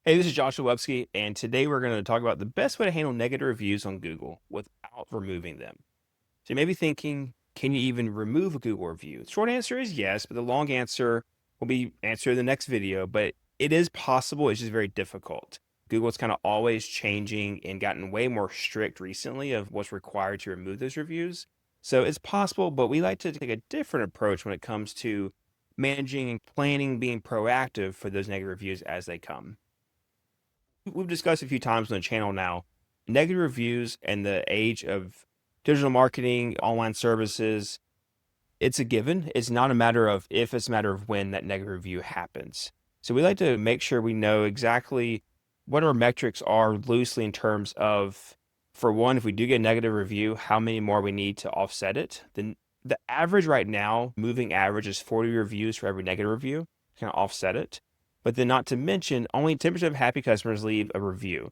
Hey, this is Joshua Webskey, and today we're going to talk about the best way to handle negative reviews on Google without removing them. So you may be thinking, can you even remove a Google review? The short answer is yes, but the long answer will be answered in the next video. But it is possible, it's just very difficult. Google's kind of always changing and gotten way more strict recently of what's required to remove those reviews. So it's possible, but we like to take a different approach when it comes to managing and planning, being proactive for those negative reviews as they come. We've discussed a few times on the channel now, negative reviews and the age of digital marketing, online services. It's a given. It's not a matter of if, it's a matter of when that negative review happens. So we like to make sure we know exactly what our metrics are loosely in terms of, for one, if we do get a negative review, how many more we need to offset it. The average right now, moving average, is 40 reviews for every negative review, kind of offset it. But then not to mention, only 10% of happy customers leave a review.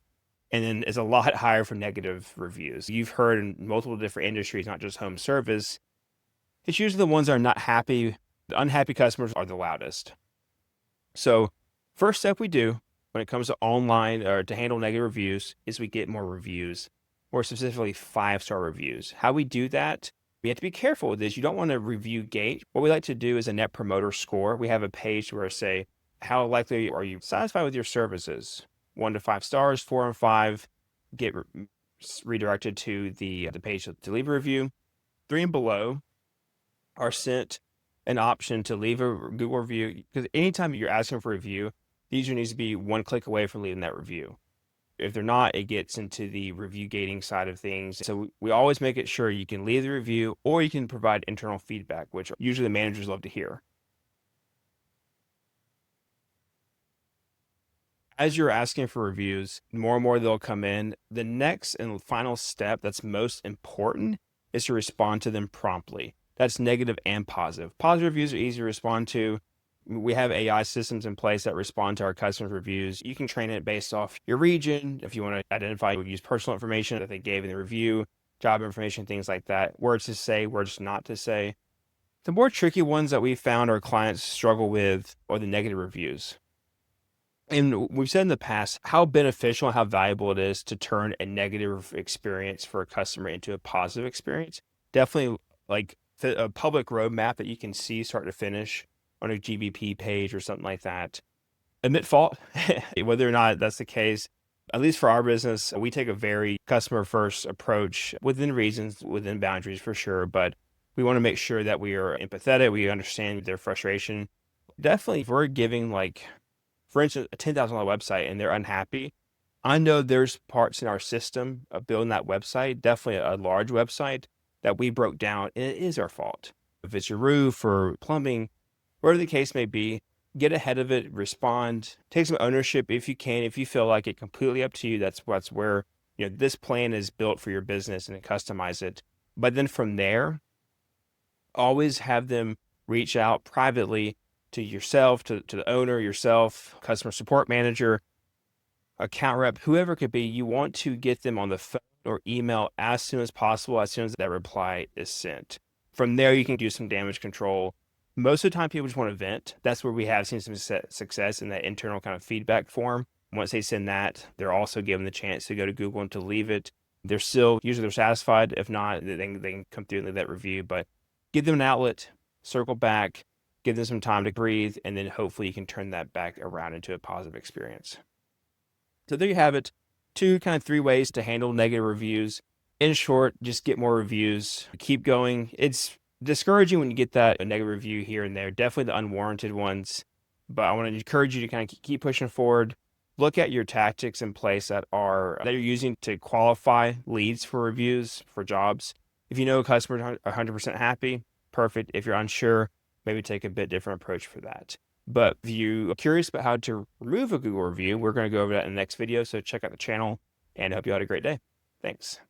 And then it's a lot higher for negative reviews. You've heard in multiple different industries, not just home service, it's usually the ones that are not happy. The unhappy customers are the loudest. So first step we do when it comes to online or to handle negative reviews is we get more reviews, more specifically 5-star reviews. How we do that, we have to be careful with this. You don't want to review gate. What we like to do is a net promoter score. We have a page where I say, how likely are you satisfied with your services? 1 to 5 stars, 4 and 5, get redirected to the page to leave a review. 3 and below are sent an option to leave a Google review, because anytime you're asking for a review, the user needs to be 1 click away from leaving that review. If they're not, it gets into the review gating side of things. So we always make it sure you can leave the review or you can provide internal feedback, which usually the managers love to hear. As you're asking for reviews, more and more they'll come in. The next and final step that's most important is to respond to them promptly. That's negative and positive. Positive reviews are easy to respond to. We have AI systems in place that respond to our customers' reviews. You can train it based off your region. If you want to identify, we use personal information that they gave in the review, job information, things like that, words to say, words not to say. The more tricky ones that we found our clients struggle with are the negative reviews. And we've said in the past how beneficial and how valuable it is to turn a negative experience for a customer into a positive experience. Definitely like a public roadmap that you can see start to finish on a GBP page or something like that. Admit fault, whether or not that's the case. At least for our business, we take a very customer first approach within reasons, within boundaries for sure. But we want to make sure that we are empathetic. We understand their frustration. Definitely, if we're giving for instance, a $10,000 website and they're unhappy, I know there's parts in our system of building that website, definitely a large website that we broke down, and it is our fault. If it's your roof or plumbing, whatever the case may be, get ahead of it, respond, take some ownership if you can. If you feel like it, completely up to you. That's where this plan is built for your business and customize it. But then from there, always have them reach out privately to yourself, to the owner, yourself, customer support manager, account rep, whoever it could be. You want to get them on the phone or email as soon as possible, as soon as that reply is sent. From there, you can do some damage control. Most of the time, people just want to vent. That's where we have seen some success in that internal kind of feedback form. Once they send that, they're also given the chance to go to Google and to leave it. Usually they're satisfied. If not, they can come through and leave that review. But give them an outlet, circle back, give them some time to breathe, and then hopefully you can turn that back around into a positive experience. So there you have it. 3 ways to handle negative reviews. In short, just get more reviews. Keep going. It's discouraging when you get a negative review here and there, definitely the unwarranted ones. But I want to encourage you to kind of keep pushing forward. Look at your tactics in place that you're using to qualify leads for reviews, for jobs. If you know a customer is 100% happy, perfect. If you're unsure, maybe take a bit different approach for that. But if you are curious about how to remove a Google review, we're going to go over that in the next video. So check out the channel and I hope you had a great day. Thanks.